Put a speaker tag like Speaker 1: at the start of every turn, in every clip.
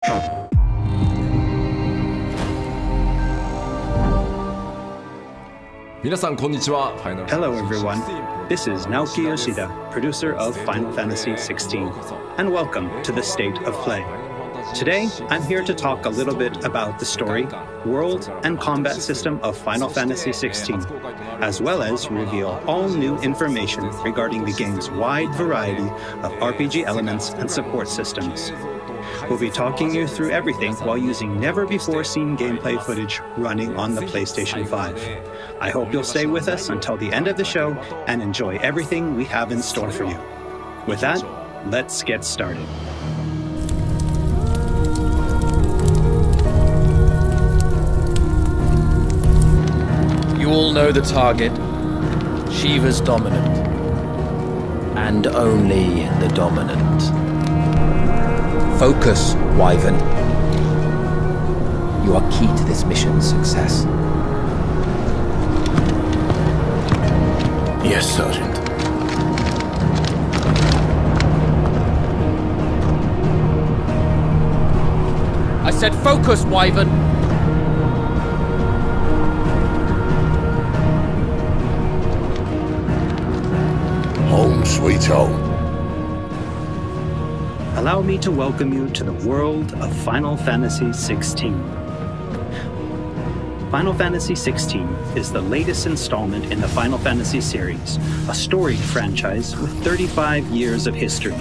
Speaker 1: Hello everyone, this is Naoki Yoshida, producer of Final Fantasy XVI, and welcome to the State of Play. Today, I'm here to talk a little bit about the story, world, and combat system of Final Fantasy XVI, as well as reveal all new information regarding the game's wide variety of RPG elements and support systems. We'll be talking you through everything while using never-before-seen gameplay footage running on the PlayStation 5. I hope you'll stay with us until the end of the show and enjoy everything we have in store for you. With that, let's get started.
Speaker 2: You all know the target. Shiva's dominant. And only the dominant. Focus, Wyvern. You are key to this mission's success.
Speaker 3: Yes, Sergeant.
Speaker 2: I said focus, Wyvern!
Speaker 3: Home sweet home.
Speaker 1: Allow me to welcome you to the world of Final Fantasy XVI. Final Fantasy XVI is the latest installment in the Final Fantasy series, a storied franchise with 35 years of history.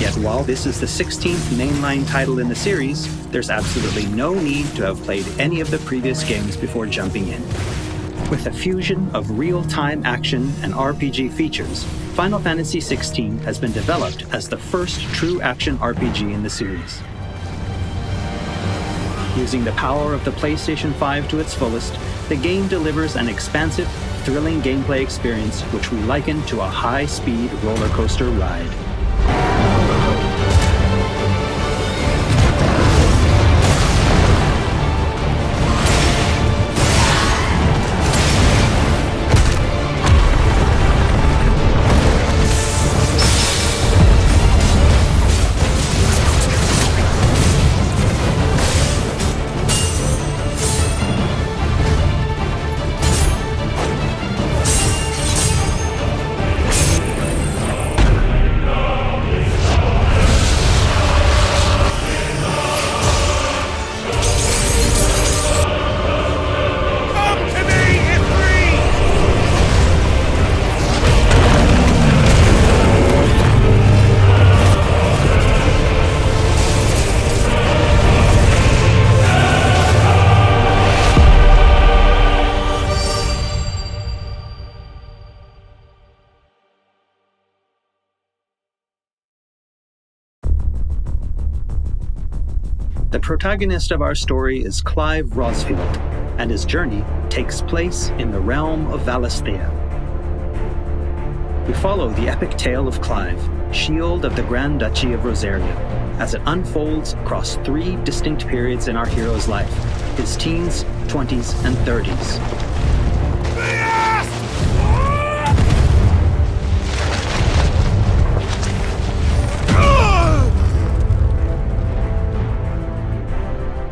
Speaker 1: Yet while this is the 16th mainline title in the series, there's absolutely no need to have played any of the previous games before jumping in. With a fusion of real-time action and RPG features, Final Fantasy XVI has been developed as the first true action RPG in the series. Using the power of the PlayStation 5 to its fullest, the game delivers an expansive, thrilling gameplay experience which we liken to a high-speed roller coaster ride. The protagonist of our story is Clive Rosfield, and his journey takes place in the realm of Valisthea. We follow the epic tale of Clive, Shield of the Grand Duchy of Rosaria, as it unfolds across 3 distinct periods in our hero's life, his teens, 20s, and 30s.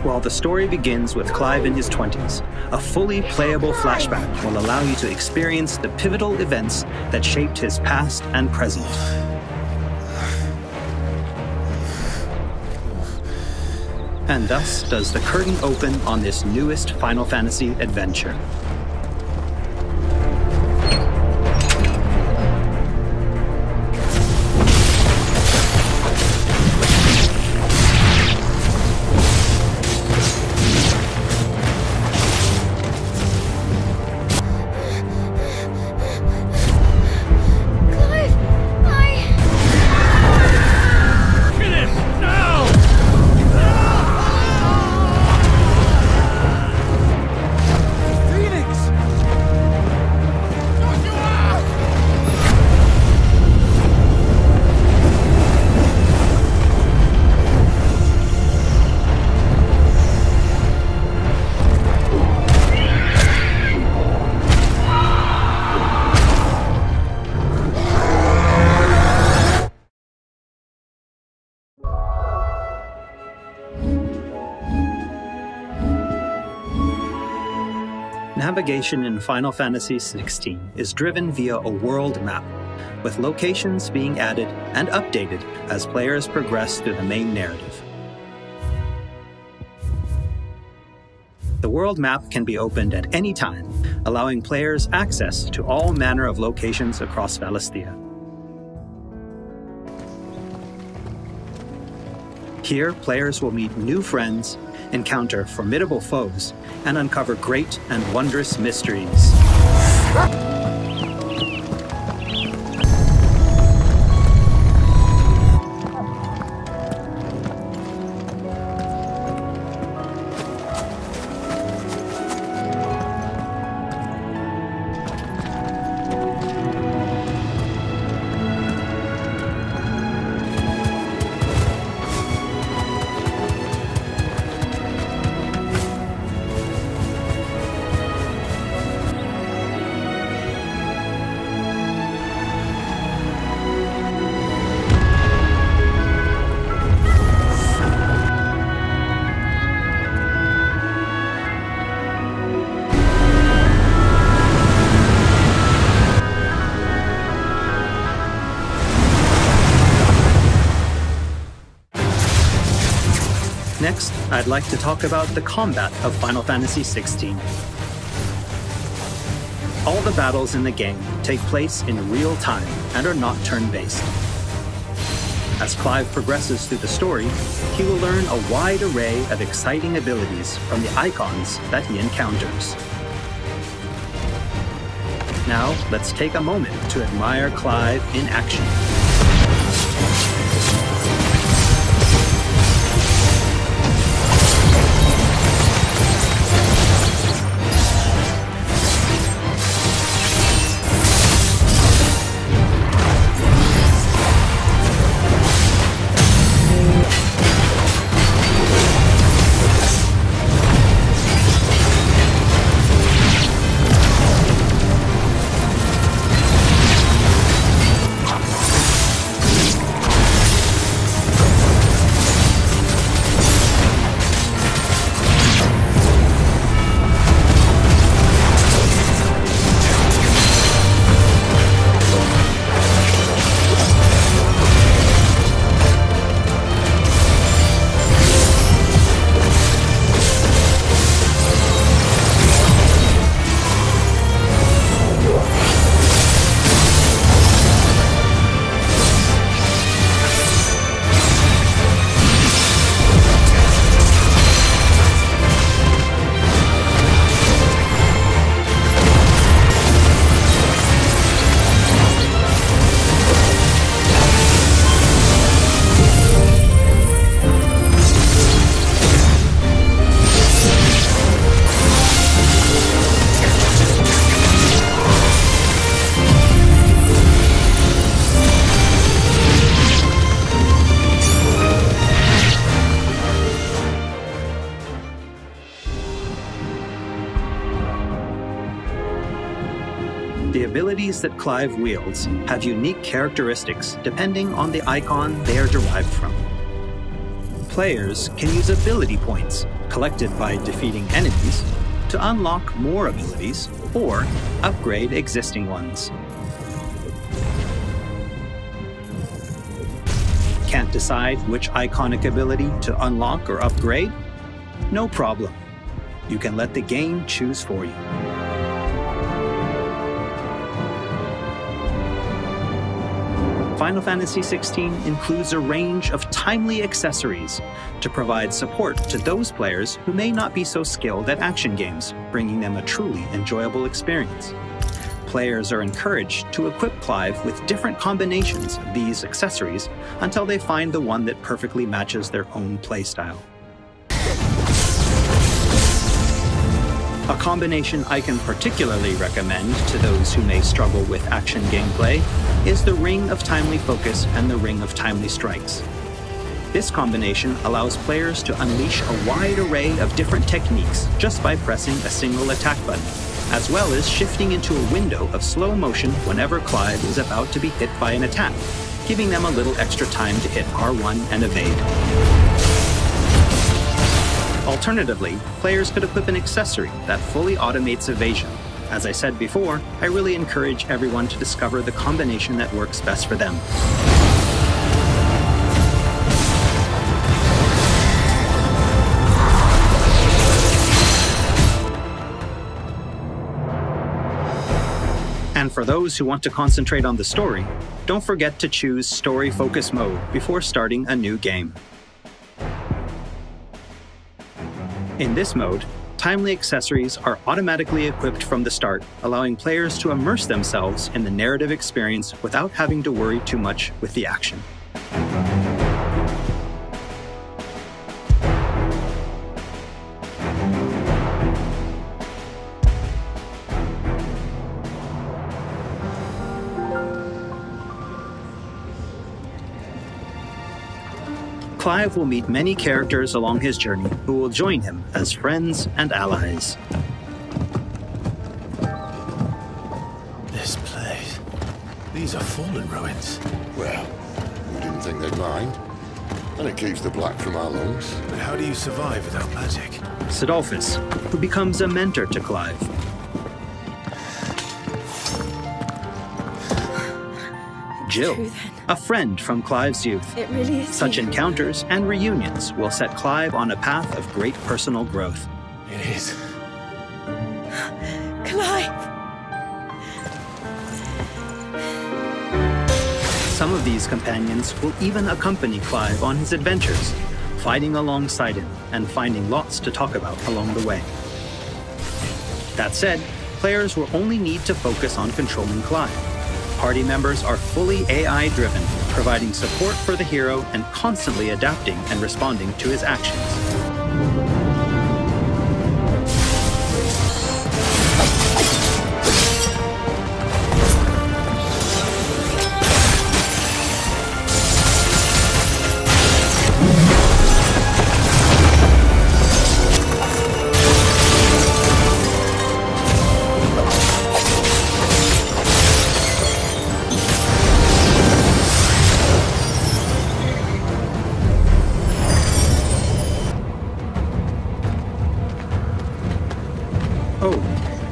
Speaker 1: While the story begins with Clive in his 20s, a fully playable flashback will allow you to experience the pivotal events that shaped his past and present. And thus does the curtain open on this newest Final Fantasy adventure.
Speaker 4: Phoenix!
Speaker 1: Navigation in Final Fantasy XVI is driven via a world map, with locations being added and updated as players progress through the main narrative. The world map can be opened at any time, allowing players access to all manner of locations across Valisthea. Here, players will meet new friends, encounter formidable foes, and uncover great and wondrous mysteries. Next, I'd like to talk about the combat of Final Fantasy XVI. All the battles in the game take place in real time and are not turn-based. As Clive progresses through the story, he will learn a wide array of exciting abilities from the Eikons that he encounters. Now, let's take a moment to admire Clive in action. The abilities that Clive wields have unique characteristics depending on the Eikon they are derived from. Players can use ability points, collected by defeating enemies, to unlock more abilities or upgrade existing ones. Can't decide which iconic ability to unlock or upgrade? No problem. You can let the game choose for you. Final Fantasy XVI includes a range of timely accessories to provide support to those players who may not be so skilled at action games, bringing them a truly enjoyable experience. Players are encouraged to equip Clive with different combinations of these accessories until they find the one that perfectly matches their own playstyle. A combination I can particularly recommend to those who may struggle with action gameplay is the Ring of Timely Focus and the Ring of Timely Strikes. This combination allows players to unleash a wide array of different techniques just by pressing a single attack button, as well as shifting into a window of slow motion whenever Clive is about to be hit by an attack, giving them a little extra time to hit R1 and evade. Alternatively, players could equip an accessory that fully automates evasion. As I said before, I really encourage everyone to discover the combination that works best for them. And for those who want to concentrate on the story, don't forget to choose Story Focus Mode before starting a new game. In this mode, timely accessories are automatically equipped from the start, allowing players to immerse themselves in the narrative experience without having to worry too much with the action. Clive will meet many characters along his journey who will join him as friends and allies.
Speaker 4: This place. These are fallen ruins.
Speaker 3: Well, we didn't think they'd mind. And it keeps the black from our lungs.
Speaker 4: But how do you survive without magic?
Speaker 1: Sidolphus, who becomes a mentor to Clive. Jill, a friend from Clive's youth.
Speaker 5: It really is.
Speaker 1: Such encounters and reunions will set Clive on a path of great personal growth.
Speaker 4: It is.
Speaker 5: Clive!
Speaker 1: Some of these companions will even accompany Clive on his adventures, fighting alongside him and finding lots to talk about along the way. That said, players will only need to focus on controlling Clive. Party members are fully AI-driven, providing support for the hero and constantly adapting and responding to his actions. Oh,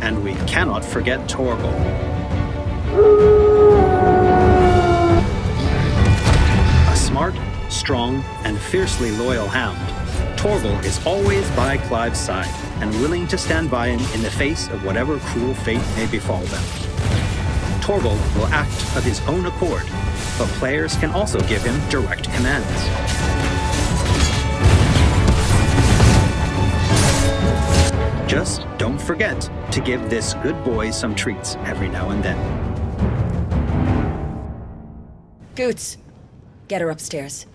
Speaker 1: and we cannot forget Torgal. A smart, strong, and fiercely loyal hound, Torgal is always by Clive's side and willing to stand by him in the face of whatever cruel fate may befall them. Torgal will act of his own accord, but players can also give him direct commands. Just don't forget to give this good boy some treats every now and then.
Speaker 5: Goots, get her upstairs.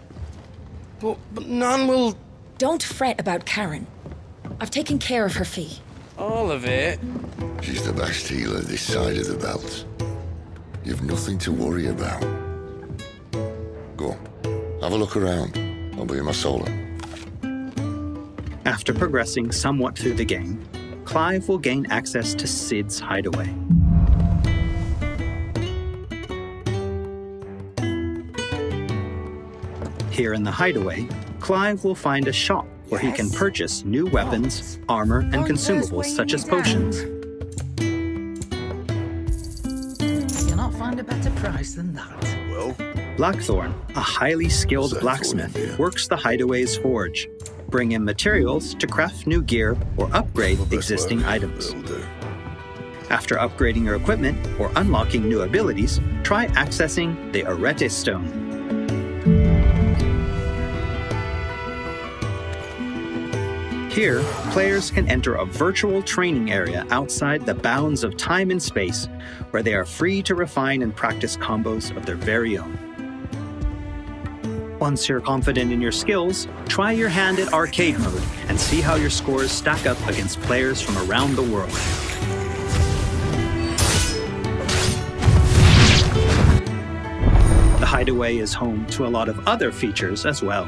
Speaker 4: But none will...
Speaker 5: Don't fret about Karen. I've taken care of her fee.
Speaker 2: All of it?
Speaker 3: She's the best healer this side of the belt. You've nothing to worry about. Go on, have a look around. I'll be in my solo.
Speaker 1: After progressing somewhat through the game, Clive will gain access to Sid's hideaway. Here in the hideaway, Clive will find a shop where he can purchase new weapons, armor, and consumables such as potions.
Speaker 6: Cannot find a better price than that.
Speaker 4: Well,
Speaker 1: Blackthorn, a highly skilled blacksmith, works the hideaway's forge, bring in materials to craft new gear or upgrade existing items. After upgrading your equipment or unlocking new abilities, try accessing the Arete Stone. Here, players can enter a virtual training area outside the bounds of time and space, where they are free to refine and practice combos of their very own. Once you're confident in your skills, try your hand at arcade mode and see how your scores stack up against players from around the world. The hideaway is home to a lot of other features as well.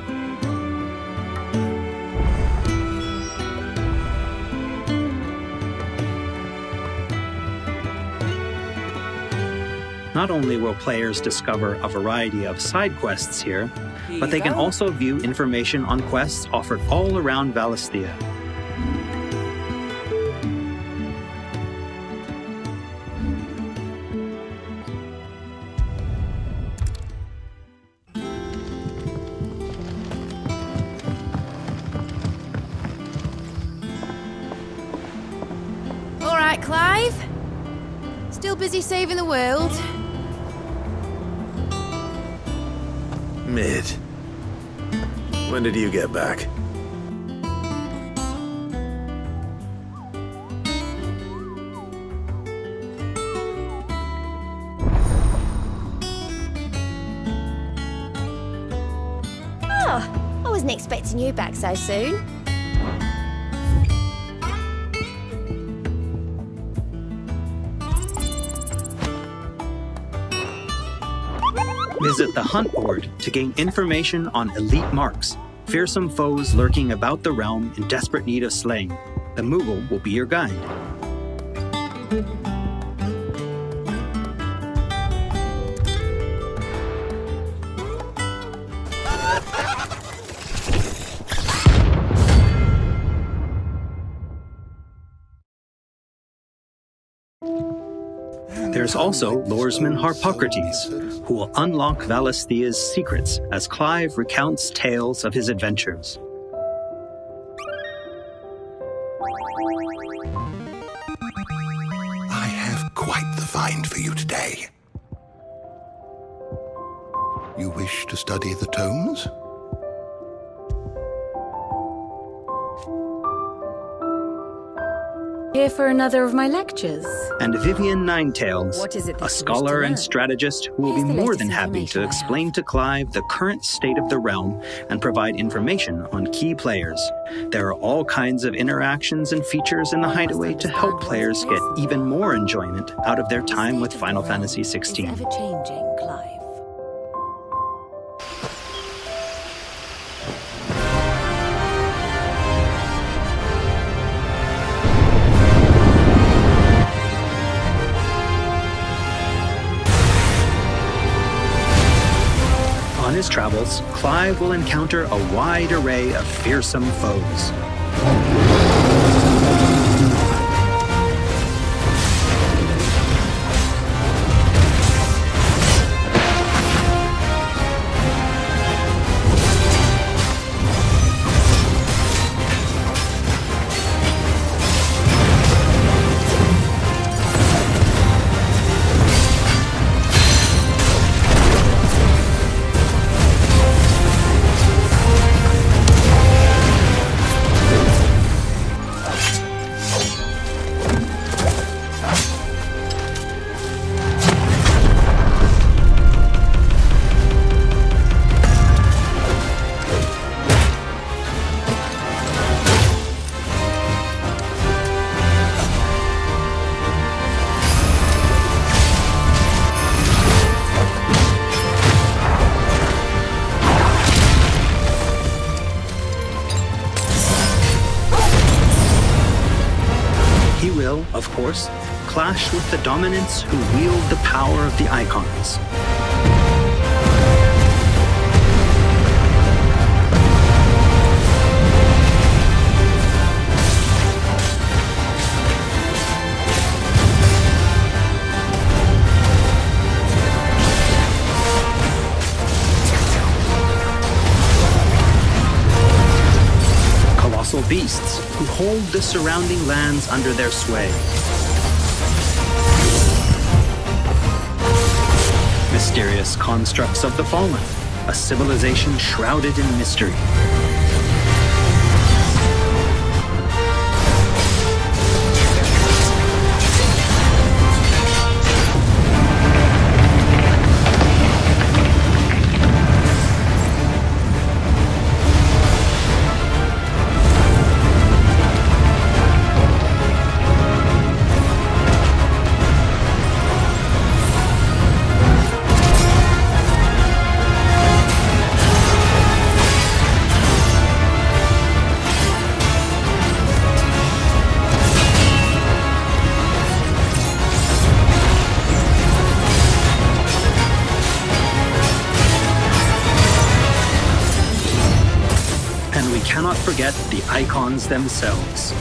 Speaker 1: Not only will players discover a variety of side quests here, but they can also view information on quests offered all around Valisthea.
Speaker 7: All right, Clive. Still busy saving the world?
Speaker 4: Mid. When did you get back?
Speaker 7: Oh, I wasn't expecting you back so soon.
Speaker 1: Visit the hunt board to gain information on elite marks, fearsome foes lurking about the realm in desperate need of slaying. The Moogle will be your guide. There's also Loresman Harpocrates, who will unlock Valisthea's secrets as Clive recounts tales of his adventures.
Speaker 8: I have quite the find for you today. You wish to study the tomes?
Speaker 5: Here for another of my lectures.
Speaker 1: And Vivian Ninetails,
Speaker 5: What is it that
Speaker 1: a
Speaker 5: you wish
Speaker 1: scholar
Speaker 5: to
Speaker 1: and
Speaker 5: learn?
Speaker 1: strategist who will
Speaker 5: Here's
Speaker 1: be
Speaker 5: the
Speaker 1: more
Speaker 5: latest
Speaker 1: than happy to
Speaker 5: information I
Speaker 1: explain to Clive the current state of the realm and provide information on key players. There are all kinds of interactions and features in the Hideaway to help players get even more enjoyment out of their time with Final Fantasy
Speaker 5: It's
Speaker 1: XVI.
Speaker 5: ever changing, Clive.
Speaker 1: On his travels, Clive will encounter a wide array of fearsome foes. He will, of course, clash with the dominants who wield the power of the Eikons. Colossal beasts who hold the surrounding lands under their sway. Mysterious constructs of the fallen, a civilization shrouded in mystery. cannot forget the Eikons themselves.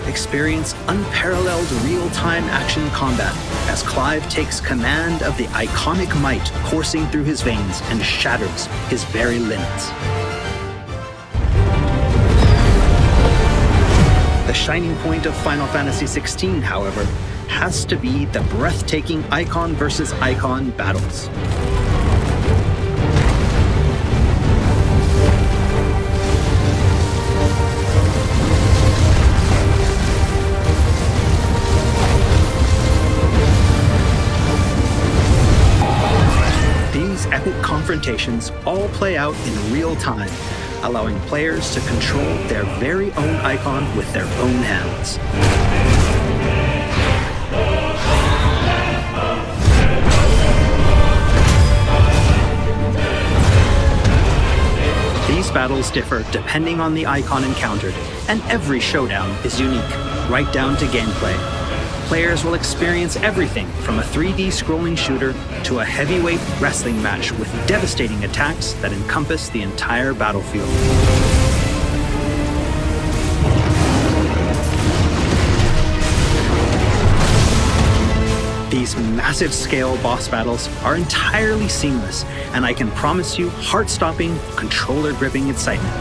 Speaker 1: Experience unparalleled real-time action combat as Clive takes command of the iconic might coursing through his veins and shatters his very limits. The shining point of Final Fantasy XVI, however, has to be the breathtaking Eikon versus Eikon battles. These epic confrontations all play out in real time, allowing players to control their very own Eikon with their own hands. These battles differ depending on the Eikon encountered, and every showdown is unique, right down to gameplay. Players will experience everything from a 3D scrolling shooter to a heavyweight wrestling match with devastating attacks that encompass the entire battlefield. These massive-scale boss battles are entirely seamless, and I can promise you heart-stopping, controller-gripping excitement.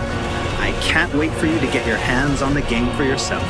Speaker 1: I can't wait for you to get your hands on the game for yourself.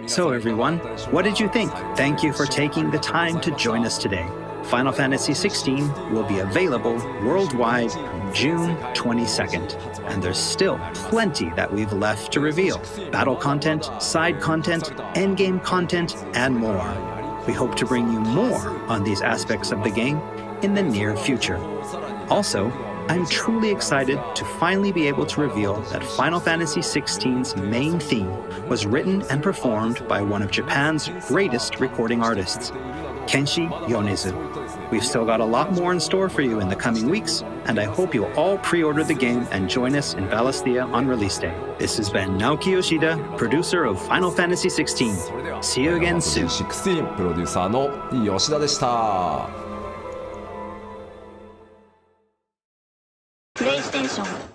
Speaker 1: So everyone, what did you think? Thank you for taking the time to join us today. Final Fantasy XVI will be available worldwide June 22nd, and there's still plenty that we've left to reveal. Battle content, side content, endgame content, and more. We hope to bring you more on these aspects of the game in the near future. Also, I'm truly excited to finally be able to reveal that Final Fantasy XVI's main theme was written and performed by one of Japan's greatest recording artists. Kenshi Yonezu. We've still got a lot more in store for you in the coming weeks, and I hope you'll all pre-order the game and join us in Valisthea on release day. This has been Naoki Yoshida, producer of Final Fantasy XVI. See you again soon.
Speaker 9: 16プロデューサーの吉田でした。
Speaker 10: プレイステーション